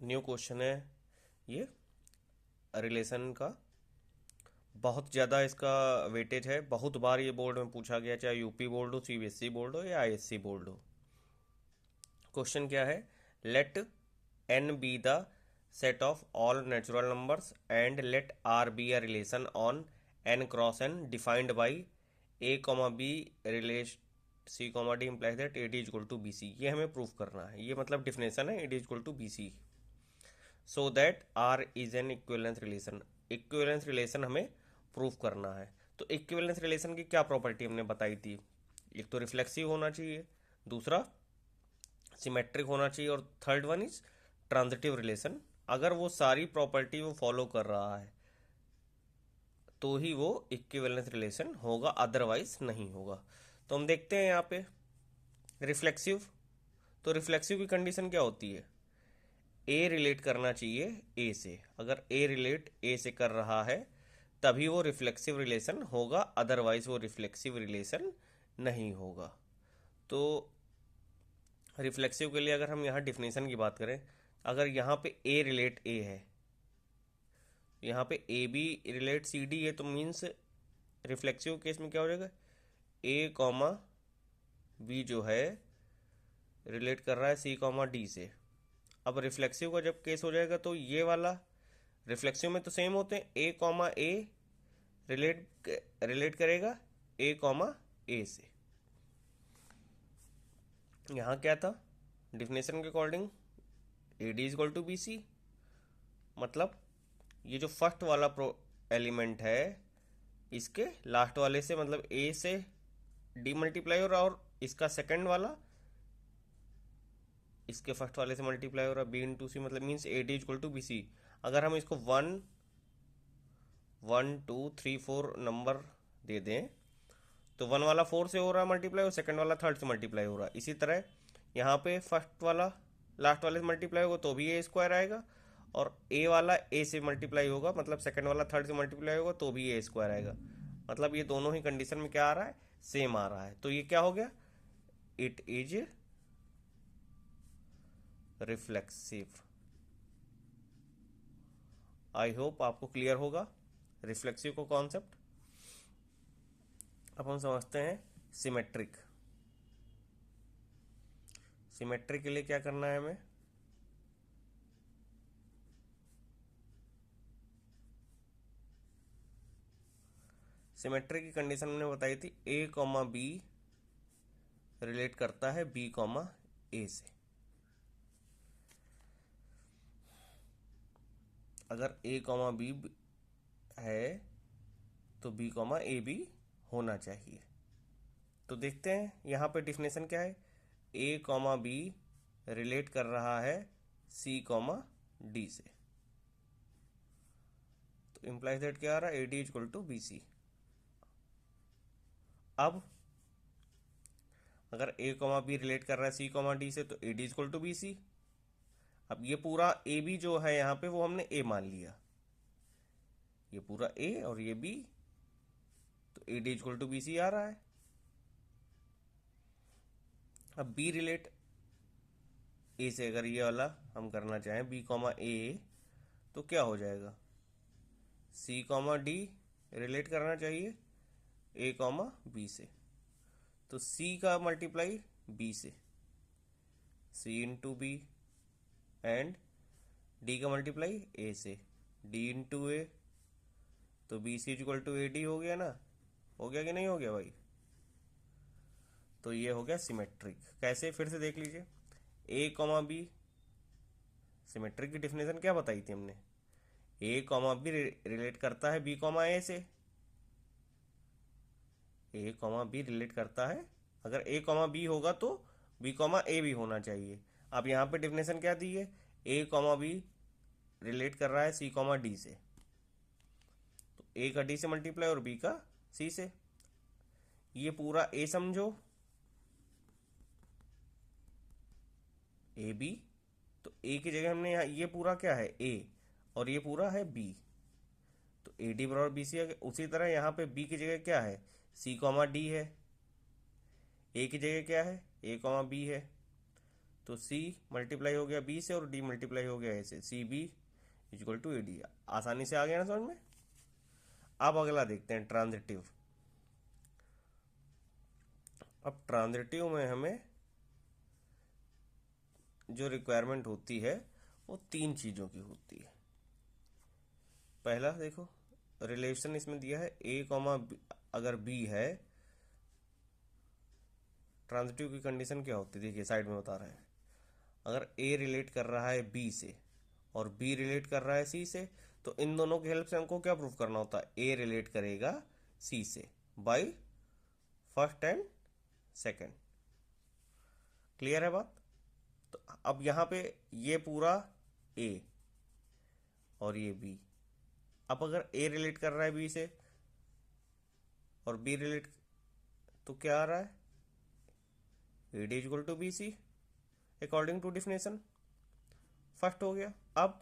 New question है ये relation का। बहुत ज़्यादा इसका वेटेज है, बहुत बार ये बोर्ड में पूछा गया, चाहे यूपी बोर्ड हो, सीबीएसई बोर्ड हो या आईएससी बोर्ड हो। क्वेश्चन क्या है? Let n be the set of all natural numbers and let r be a relation on n cross n defined by a comma b relation c comma d implies that ad is equal to B C. ये हमें proof करना है, ये मतलब definition है ad is equal to B C. So that r is an equivalence relation. Equivalence relation हमें proof करना है। तो इक्विवेलेंस रिलेशन की क्या प्रॉपर्टी हमने बताई थी? एक तो रिफ्लेक्सिव होना चाहिए, दूसरा सिमेट्रिक होना चाहिए, और third one is transitive relation. अगर वो सारी प्रॉपर्टी वो फॉलो कर रहा है तो ही वो इक्विवेलेंस रिलेशन होगा, अदरवाइज नहीं होगा। तो हम देखते हैं यहाँ पे रिफ्लेक्सिव। तो रिफ्लेक्सिव की कंडीशन क्या होती है? ए रिलेट करना चाहिए ए से। अगर ए रिलेट ए से कर रहा है तभी वो रिफ्लेक्सिव रिलेशन होगा, अदरवाइज वो रिफ्लेक्सिव रिलेशन नहीं होगा। तो रिफ्लेक्सिव के लिए अगर हम यहाँ डिफिनेशन की बात करें, अगर यहाँ पे ए रिलेट ए है, यहाँ पे A B relate C D है, तो मीन्स रिफ्लेक्सिव केस में क्या हो जाएगा? ए कॉमा बी जो है रिलेट कर रहा है सी कॉमा डी से। अब रिफ्लेक्सिव का जब केस हो जाएगा तो ये वाला रिफ्लेक्सिव में तो सेम होते हैं, ए कॉमा ए रिलेट रिलेट करेगा ए कॉमा ए से। यहाँ क्या था डिफिनेशन के according? A D is equal to B C. मतलब ये जो फर्स्ट वाला एलिमेंट है इसके लास्ट वाले से, मतलब ए से डी मल्टीप्लाई हो रहा, और इसका सेकंड वाला इसके फर्स्ट वाले से मल्टीप्लाई हो रहा, बी इंटू सी, मतलब means A D equal to B C. अगर हम इसको 1 1 2 3 4 नंबर दे दें तो 1 वाला 4 से हो रहा है मल्टीप्लाई, और सेकंड वाला 3rd से मल्टीप्लाई हो रहा है। इसी तरह यहाँ पे फर्स्ट वाला लास्ट वाले से मल्टीप्लाई होगा तो भी ए स्क्वायर आएगा, और ए वाला ए से मल्टीप्लाई होगा, मतलब सेकंड वाला 3rd से मल्टीप्लाई होगा तो भी ए स्क्वायर आएगा। मतलब ये दोनों ही कंडीशन में क्या आ रहा है? सेम आ रहा है। तो ये क्या हो गया? It is reflexive. I hope आपको क्लियर होगा रिफ्लेक्सिव को कॉन्सेप्ट। अब हम समझते हैं सिमेट्रिक। सिमेट्रिक के लिए क्या करना है हमें? सिमेट्रिक की कंडीशन हमने बताई थी, ए कॉमा बी रिलेट करता है बी कॉमा ए से। अगर ए कॉमा बी है तो बी कॉमा ए भी होना चाहिए। तो देखते हैं यहाँ पे डिफिनेशन क्या है। ए कॉमा बी रिलेट कर रहा है सी कॉमा डी से, तो इम्प्लाइज दैट क्या आ रहा है? A D equal to B C. अब अगर ए कॉमा बी रिलेट कर रहा है सी कॉमा डी से तो A D equal to B C. अब ये पूरा ए बी जो है यहाँ पे वो हमने ए मान लिया, ये पूरा ए और ये बी, तो A D equal to B C आ रहा है। अब बी रिलेट ए से अगर ये वाला हम करना चाहें बी कॉमा ए, तो क्या हो जाएगा? सी कॉमा डी रिलेट करना चाहिए ए कॉमा बी से, तो सी का मल्टीप्लाई बी से, C into B, and D का मल्टीप्लाई ए से, डी इंटू ए, तो B C equal to A D हो गया ना? हो गया कि नहीं हो गया भाई? तो ये हो गया सिमेट्रिक। कैसे? फिर से देख लीजिए। ए कॉमा बी, सिमेट्रिक की डेफिनेशन क्या बताई थी हमने? ए कॉमा बी रिलेट करता है बी कॉमा ए से। ए कॉमा बी रिलेट करता है, अगर ए कॉमा बी होगा तो बी कॉमा ए भी होना चाहिए। अब यहाँ पे डेफिनेशन क्या दी है? ए कॉमा बी रिलेट कर रहा है सी कॉमा डी से, तो ए का डी से मल्टीप्लाई और बी का सी से। ये पूरा ए समझो ए बी, तो ए की जगह हमने यहाँ ये पूरा क्या है? ए, और ये पूरा है बी, तो ए डी बराबर बी सी आ गया। उसी तरह यहाँ पे बी की जगह क्या है? सी कॉमा डी है। ए की जगह क्या है? ए कॉमा बी है, तो सी मल्टीप्लाई हो गया बी से और डी मल्टीप्लाई हो गया ए से, C B equal to A D. आसानी से आ गया ना समझ में। अब अगला देखते हैं ट्रांजिटिव। अब ट्रांजिटिव में हमें जो रिक्वायरमेंट होती है वो 3 चीज़ों की होती है। पहला देखो, रिलेशन इसमें दिया है ए कॉमा, अगर बी है, ट्रांजिटिव की कंडीशन क्या होती है देखिए साइड में बता रहे हैं। अगर ए रिलेट कर रहा है बी से और बी रिलेट कर रहा है सी से, तो इन दोनों की हेल्प से हमको क्या प्रूफ करना होता है, ए रिलेट करेगा सी से by first and second. Clear है बात। तो अब यहाँ पे ये पूरा ए और ये बी। अब अगर ए रिलेट कर रहा है बी से और बी रिलेट, तो क्या आ रहा है, A D equal to B C according to definition. First हो गया। अब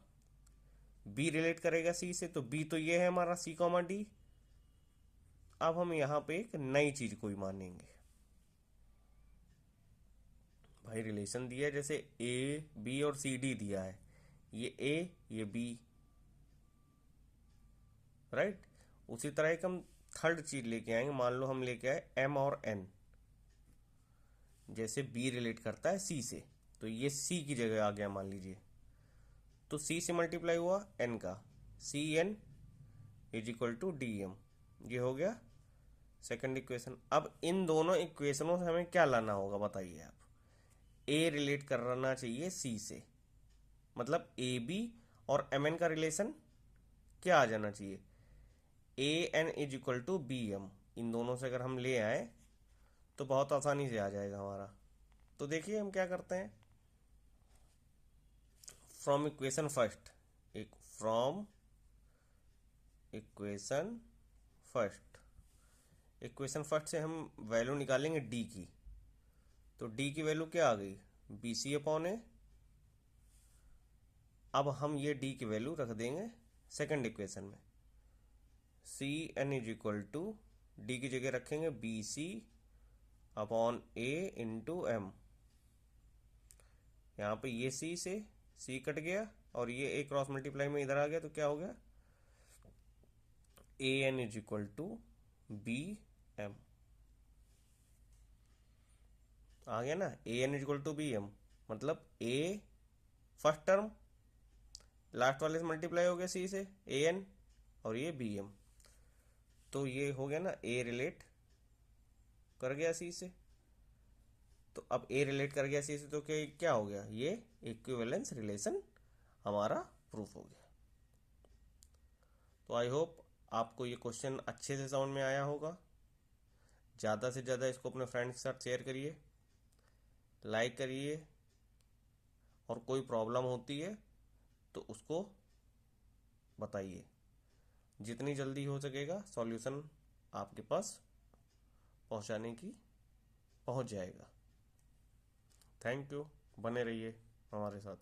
बी रिलेट करेगा सी से, तो बी तो ये है हमारा सी कॉमा डी। अब हम यहां पे एक नई चीज कोई मानेंगे। भाई रिलेशन दिया है, जैसे ए बी और सी डी दिया है, ये ए ये बी, राइट। उसी तरह एक हम थर्ड चीज लेके आएंगे। मान लो हम लेके आए एम और एन। जैसे बी रिलेट करता है सी से, तो ये सी की जगह आ गया मान लीजिए, तो सी से मल्टीप्लाई हुआ एन का, C N is equal to D M. ये हो गया सेकंड इक्वेशन। अब इन दोनों इक्वेशनों से हमें क्या लाना होगा बताइए आप। ए रिलेट करना चाहिए सी से, मतलब ए बी और एम एन का रिलेशन क्या आ जाना चाहिए, A N is equal to B M. इन दोनों से अगर हम ले आए तो बहुत आसानी से आ जाएगा हमारा। तो देखिए हम क्या करते हैं, फ्रॉम इक्वेशन फर्स्ट, एक from equation first, equation first से हम वैल्यू निकालेंगे डी की। तो डी की वैल्यू क्या आ गई, बी सी अपॉन ए। अब हम ये डी की वैल्यू रख देंगे सेकंड इक्वेशन में, C N is equal to, D की जगह रखेंगे B C upon A into M. यहाँ पे ये सी से सी कट गया और ये ए क्रॉस मल्टीप्लाई में इधर आ गया, तो क्या हो गया, A N is equal to B M. आ गया ना, A N is equal to B M, मतलब ए फर्स्ट टर्म लास्ट वाले से मल्टीप्लाई हो गया सी से ए एन, और ये बी एम। तो ये हो गया ना, ए रिलेट कर गया सी से। तो अब ए रिलेट कर गया सी से, तो क्या हो गया, ये इक्विवेलेंस रिलेशन हमारा प्रूफ हो गया। तो आई होप आपको ये क्वेश्चन अच्छे से समझ में आया होगा। ज़्यादा से ज़्यादा इसको अपने फ्रेंड्स के साथ शेयर करिए, लाइक करिए, और कोई प्रॉब्लम होती है तो उसको बताइए। जितनी जल्दी हो सकेगा सॉल्यूशन आपके पास पहुंच जाएगा। थैंक यू, बने रहिए हमारे साथ।